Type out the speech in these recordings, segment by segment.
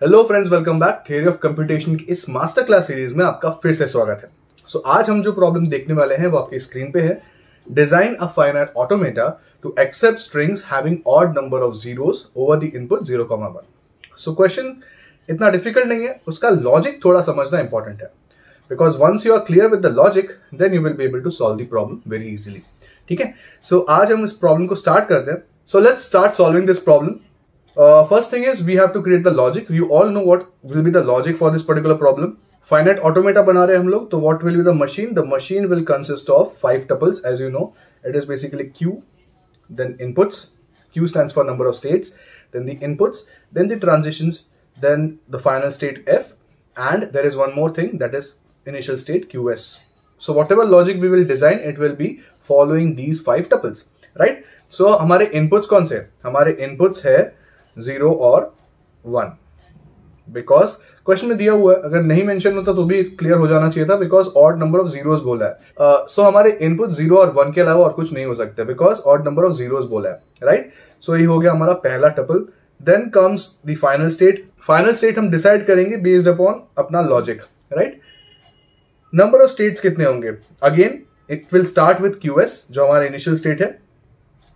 Hello friends, welcome back. Theory of computation की इस master class series में आपका फिर से स्वागत है। आज हम जो प्रॉब्लम देखने वाले हैं वो आपकी स्क्रीन पे है। Design a finite automata to accept strings having odd number of zeros over the input 0,1। Question इतना डिफिकल्ट नहीं है, उसका लॉजिक थोड़ा समझना इंपॉर्टेंट है। Because once you are clear with the logic then you will be able to solve the problem very easily. ठीक है, आज हम इस प्रॉब्लम को स्टार्ट करते हैं। Let's start solving this problem. First thing is we have to create the logic. You all know what will be the logic for this particular problem. Finite automata बना रहे हैं हम लोग, तो what will be the machine? The machine will consist of 5 tuples, as you know. It is basically Q, then inputs. Q stands for number of states, then the inputs, then the transitions, then the final state F, and there is one more thing, that is initial state QS. So whatever logic we will design, it will be following these 5 tuples, right? So हमारे inputs कौन से? हमारे inputs है 0 और 1। Because question में दिया हुआ है, अगर नहीं मेंशन होता तो भी क्लियर हो जाना चाहिए था, because odd number of zeros बोला है। सो हमारे इनपुट 0 और 1 के अलावा और कुछ नहीं हो सकता, because odd number of zeros बोला है, राइट। सो ये हो गया हमारा पहला tuple. Then comes the final state. Final state हम डिसाइड करेंगे बेस्ड अपॉन अपना logic, right. Number of states कितने होंगे? Again it will start with QS जो हमारा इनिशियल स्टेट है।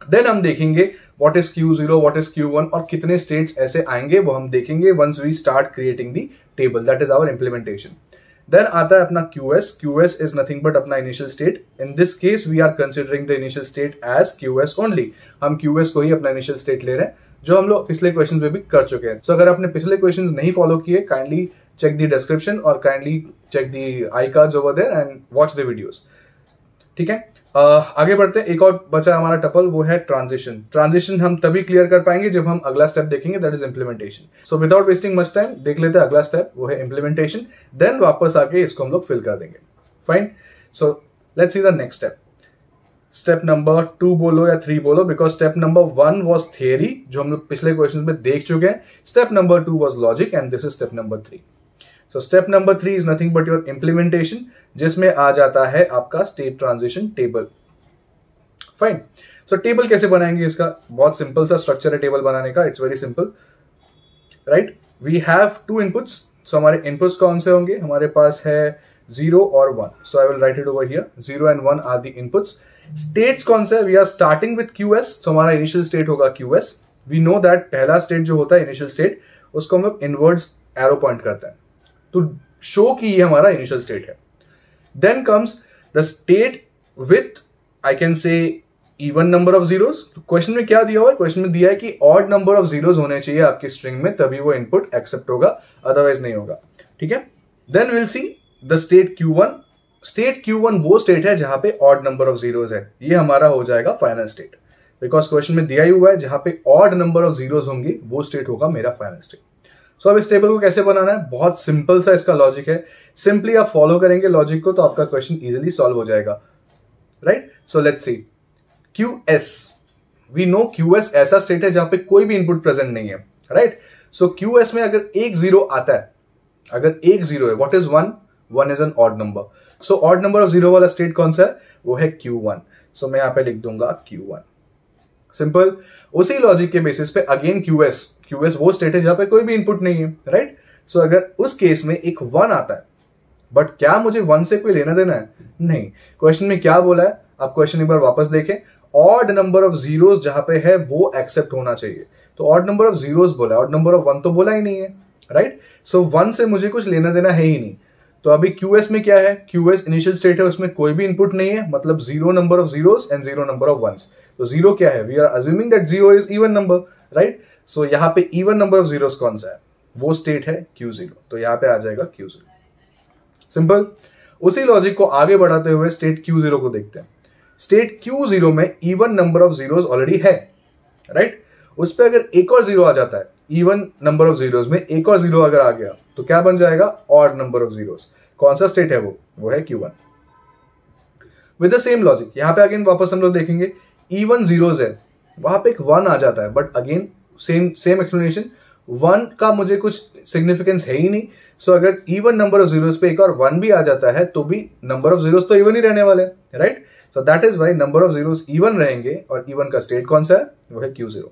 देन हम देखेंगे what is Q0, what is Q1 और कितने स्टेट्स ऐसे आएंगे वो हम देखेंगे once we start creating the table, that is our implementation. Then आता है अपना QS. QS is nothing but अपना initial state. In this case we are considering the initial state as QS only. हम QS को ही अपना initial state ले रहे हैं, जो हम लोग पिछले क्वेश्चन में भी कर चुके हैं। So अगर आपने पिछले क्वेश्चन नहीं फॉलो किए, kindly check the description और kindly check the iCards over there and watch the videos. ठीक है, आगे बढ़ते हैं। एक और बचा हमारा टपल, वो है ट्रांजिशन। ट्रांजिशन हम तभी क्लियर कर पाएंगे जब हम अगला स्टेप देखेंगे, that is implementation. So without wasting much time देख लेते हैं अगला स्टेप, वो है इम्प्लीमेंटेशन। देन वापस आके इसको हम लोग फिल कर देंगे। Fine, so let's see the next step. Step number 2 बोलो या 3 बोलो, because step number 1 was theory जो हम लोग पिछले क्वेश्चन में देख चुके हैं। Step number 2 was logic and this is step number 3। So step number 3 is nothing but your implementation, जिसमें आ जाता है आपका स्टेट ट्रांजिशन टेबल। फाइन, सो टेबल कैसे बनाएंगे? इसका बहुत सिंपल सा स्ट्रक्चर है टेबल बनाने का। It's very simple, right. We have 2 inputs. So हमारे इनपुट्स कौन से होंगे? हमारे पास है 0 और 1। So I will write it over here. 0 and 1 are the inputs. States कौन से? We are starting with QS। So हमारा इनिशियल स्टेट होगा QS। वी नो दैट पहला स्टेट जो होता है इनिशियल स्टेट, उसको हम लोग इनवर्ड्स एरो पॉइंट करते हैं टू शो कि ये हमारा इनिशियल स्टेट है। Then comes the state with I can say even number of zeros. Question में क्या दिया हुआ है? क्वेश्चन में दिया है कि ऑड नंबर ऑफ जीरोस होने चाहिए आपकी स्ट्रिंग में, तभी वो इनपुट एक्सेप्ट होगा, अदरवाइज नहीं होगा। ठीक है, then will see the state Q1। State Q1 वो स्टेट है जहां पे ऑड नंबर ऑफ जीरोस है। ये हमारा हो जाएगा फाइनल स्टेट, बिकॉज क्वेश्चन में दिया ही हुआ है जहां पे ऑड नंबर ऑफ जीरोस होंगे वो स्टेट होगा मेरा फाइनल स्टेट। सो अब इस टेबल को कैसे बनाना है? बहुत सिंपल सा इसका लॉजिक है। सिंपली आप फॉलो करेंगे लॉजिक को तो आपका क्वेश्चन इजिली सॉल्व हो जाएगा, right. So let's see QS। We know QS ऐसा स्टेट है जहां पे कोई भी इनपुट प्रेजेंट नहीं है, राइट। सो QS में अगर एक 0 आता है, अगर एक 0 है, what is 1? 1 is an odd number. So odd number of 0 वाला स्टेट कौन सा है? वो है Q1। सो मैं यहां पे लिख दूंगा Q1। सिंपल। उसी लॉजिक के बेसिस पे अगेन QS वो स्टेट है जहां पे कोई भी इनपुट नहीं है, राइट। सो अगर उस केस में एक 1 आता है, बट क्या मुझे 1 से कोई लेना देना है? नहीं। क्वेश्चन में क्या बोला है? आप क्वेश्चन एक बार वापस देखें। ऑड नंबर ऑफ जीरोस जहां पे है वो एक्सेप्ट होना चाहिए, तो ऑड नंबर ऑफ जीरोस बोला है, ऑड नंबर ऑफ 1 तो बोला ही नहीं है, राइट। सो 1 से मुझे कुछ लेना देना है ही नहीं। तो अभी QS में क्या है? QS इनिशियल स्टेट है, उसमें कोई भी इनपुट नहीं है, मतलब 0 number of zeros and 0 number of 1s। तो 0 क्या है? We are assuming that 0 is even number, right. So यहां पे इवन नंबर ऑफ जीरोस कौन सा है? वो स्टेट है Q0, तो यहां पे आ जाएगा Q0। सिंपल। उसी लॉजिक को आगे बढ़ाते हुए स्टेट Q0 को देखते हैं। स्टेट Q0 में even number of zeros already है, राइट। उस पर अगर एक और 0 आ जाता है, इवन नंबर ऑफ जीरोस में एक और 0 अगर आ गया तो क्या बन जाएगा? Odd number of zeros. कौन सा स्टेट है? वो है Q1। With the same logic यहां पे अगेन वापस हम लोग देखेंगे, इवन जीरोस है, वहां पे एक 1 आ जाता है, बट अगेन सेम एक्सप्लेनेशन। 1 का मुझे कुछ सिग्निफिकेंस है ही नहीं। सो अगर इवन नंबर ऑफ जीरोस पे एक और 1 भी आ जाता है तो भी नंबर ऑफ जीरोस तो इवन ही रहने वाले, right. So that is why number of zeros even रहेंगे, और इवन का स्टेट कौन सा है? वो है Q0।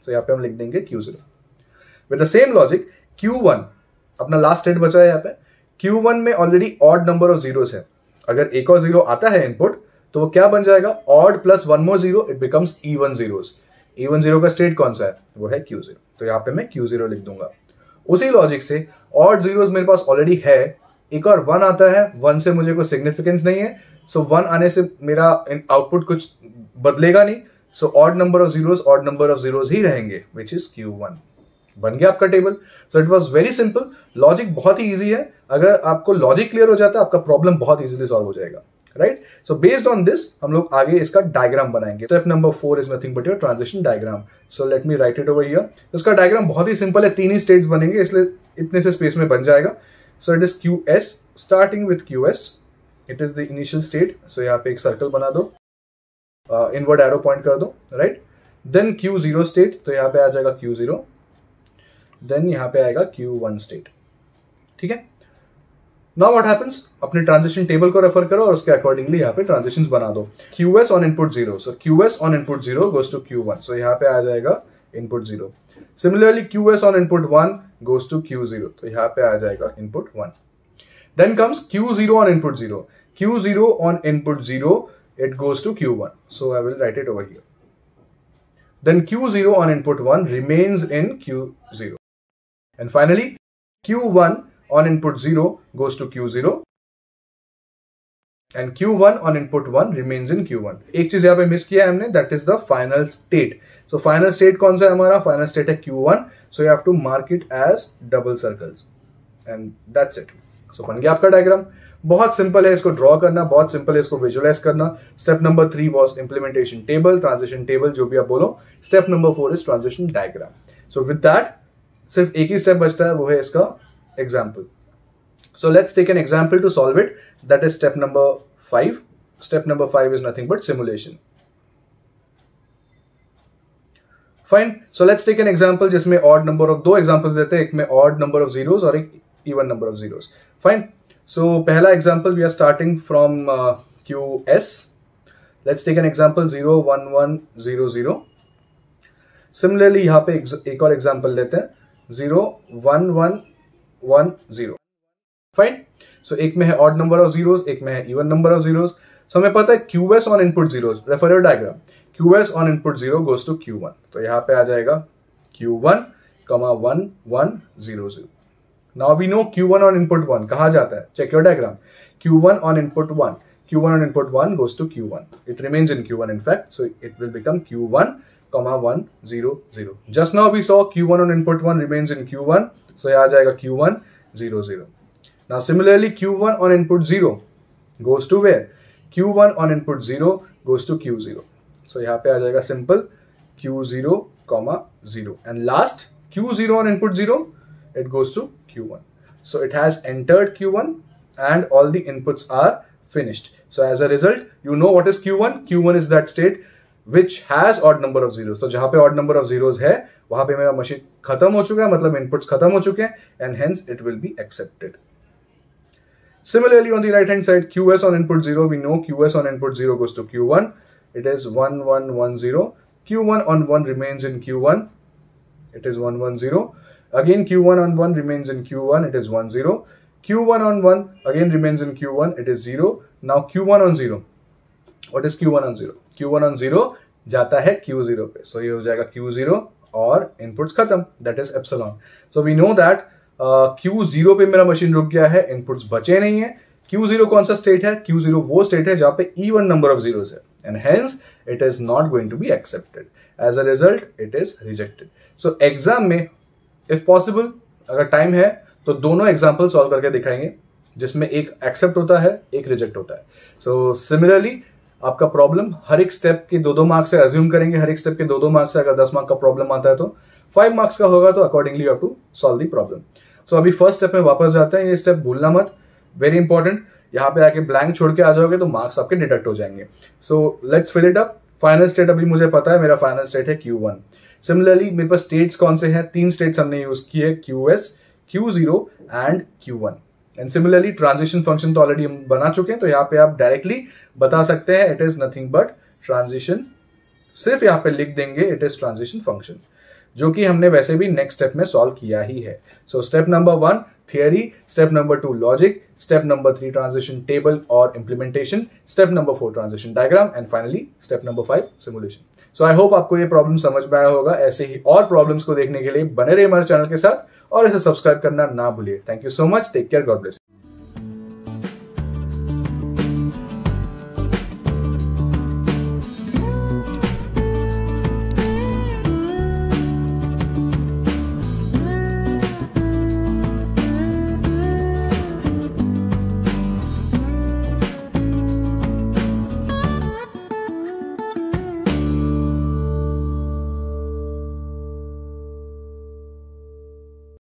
सो यहाँ पे हम लिख देंगे Q0। With the same logic Q1 अपना लास्ट स्टेट बचा है यहाँ पे। Q1 में already odd number of zeros है, अगर एक और जीरो आता है इनपुट तो वो क्या बन जाएगा, odd plus one more zero, it becomes even zeros. Even zero का स्टेट कौन सा है, वो है Q0, तो यहाँ पे मैं Q0 लिख दूंगा। उसी लॉजिक से ऑड जीरोस मेरे पास ऑलरेडी है, एक और वन आता है, वन से मुझे कोई सिग्निफिकेंस नहीं है, सो वन आने से मेरा आउटपुट कुछ बदलेगा नहीं, so odd number of zeros ही रहेंगे, विच इज Q1। बन गया आपका table. So it was very simple, logic बहुत ही इजी है। अगर आपको लॉजिक क्लियर हो जाता है आपका प्रॉब्लम बहुत इजीली सॉल्व हो जाएगा, right. So based on this हम लोग आगे इसका डायग्राम बनाएंगे। Step number 4 is nothing but your transition diagram. So let me right it over here. इसका डायग्राम बहुत ही सिंपल है, 3 ही स्टेट्स बनेंगे, इसलिए इतने से स्पेस में बन जाएगा। So it is QS, starting with QS, it is the initial state. So यहाँ पे एक सर्कल बना दो, इनवर्ड एरो पॉइंट कर दो, राइट। देन Q0 स्टेट, तो यहाँ पे आ जाएगा Q0, देन यहाँ पे आएगा Q1 स्टेट, ठीक है। नाउ व्हाट हैपेंस, अपने ट्रांजिशन टेबल को रेफर करो और उसके अकॉर्डिंगली यहाँ पे ट्रांजिशंस बना दो। QS on input 0, so QS on input 0 goes to Q1, सो यहाँ पे आ जाएगा input 0। Similarly QS on input 1 goes to Q0, तो यहाँ पे आ जाएगा input 1। Then comes Q0 on input 0, Q0 on input 0 it goes to Q1, so I will write it over here. Then Q0 on input 1 remains in Q0, and finally Q1 on input 0 goes to Q0 and Q1 on input 1 remains in Q1. एक चीज यहाँ पे miss किया है हमने, that is the final state. So final state कौन सा है हमारा, final state है Q1, so you have to mark it as double circles and that's it. So बन गया आपका डायग्राम। बहुत सिंपल है इसको ड्रॉ करना, बहुत सिंपल है इसको विजुअलाइज करना। Step number 3 was implementation table, transition table, जो भी आप बोलो। Step number 4 is transition diagram. So with that सिर्फ एक ही स्टेप बचता है, वो है इसका एग्जाम्पल। So let's take an example to solve it, that is step number 5। Step number 5 is nothing but simulation. Fine, so let's take an example जिसमें ऑड नंबर ऑफ, 2 एग्जाम्पल्स देते हैं, एक में ऑड नंबर ऑफ जीरोस और एक even number of zeros. Fine, so पहला example we are starting from QS. Let's take an example 0 1 1 0 0. Similarly यहाँ पे एक और example लेते हैं 0 1 1 1 0. Fine. So एक में है odd number of zeros, एक में है even number of zeros. So हमें पता है QS on input zeros. Refer your diagram. QS on input 0 goes to Q1. तो यहाँ पे आ जाएगा Q1, 1 1 0 0. Now we know Q1 on input 1 कहाँ जाता है, check your diagram. Q1 on input 1, Q1 on input 1 goes to Q1. It remains in Q1 in fact, so it will become Q1, 1 0 0. Just now we saw Q1 on input 1 remains in Q1, so यहाँ आ जाएगा Q1 0 0. Now similarly Q1 on input 0 goes to where? Q1 on input 0 goes to Q0. So यहाँ पे आ जाएगा simple Q0, 0. And last Q0 on input 0, it goes to Q1. So it has entered Q1 and all the inputs are finished. So as a result, you know what is Q1? Q1 is that state which has odd number of zeros. तो जहाँ पे odd number of zeros है, वहाँ पे मेरा machine खत्म हो चुका है, मतलब inputs खत्म हो चुके हैं, and hence it will be accepted. Similarly, on the right hand side, QS on input 0, we know QS on input 0 goes to Q1. It is 1 1 1 0. Q1 on 1 remains in Q1. It is 1 1 0. Again Q1 on 1 remains in Q1, it is 1 0. Q1 on 1 again remains in Q1, it is 0. Now Q1 on 0. What is Q1 on 0? Q1 on 0 जाता है Q0 पे. So ये हो जाएगा Q0 और inputs खत्म, that is epsilon. So we know that Q0 पे मेरा मशीन रुक गया है, inputs बचे नहीं है। Q0 कौन सा स्टेट है? Q0 वो स्टेट है जहाँ पे even number of zeros है, and hence it is not going to be accepted. As a result, it is rejected. So exam में इफ पॉसिबल अगर टाइम है तो दोनों एग्जाम्पल सॉल्व करके दिखाएंगे, जिसमें एक एक्सेप्ट होता है, एक रिजेक्ट होता है। सो सिमिलरली आपका प्रॉब्लम हर एक स्टेप के 2-2 मार्क्स से अज्यूम करेंगे, हर एक स्टेप के 2-2 मार्क्स से। अगर 10 मार्क्स का प्रॉब्लम आता है तो 5 मार्क्स का होगा, तो accordingly you have to solve the problem. तो अभी फर्स्ट स्टेप में वापस जाते हैं, ये स्टेप भूलना मत, वेरी इंपॉर्टेंट। यहाँ पे आके ब्लैंक छोड़ के आ जाओगे तो मार्क्स आपके डिडक्ट हो जाएंगे। So let's fill it up. Final state अभी मुझे पता है, मेरा फाइनल स्टेट है Q1। सिमिलरली मेरे पास स्टेट्स कौन से हैं? 3 स्टेट्स हमने यूज किए, QS, Q0 and Q1। And similarly transition function तो ऑलरेडी हम बना चुके हैं, तो यहाँ पे आप डायरेक्टली बता सकते हैं it is nothing but transition. सिर्फ यहाँ पे लिख देंगे इट इज ट्रांजिशन फंक्शन। जो कि हमने वैसे भी नेक्स्ट स्टेप में सॉल्व किया ही है। So step number 1 theory, step number 2 logic, step number 3 transition table और implementation, step number 4 transition diagram and finally step number 5 simulation. So I hope आपको ये प्रॉब्लम समझ में आया होगा। ऐसे ही और प्रॉब्लम्स को देखने के लिए बने रहिए हमारे चैनल के साथ और इसे सब्सक्राइब करना ना भूलिए। Thank you so much, take care, God bless.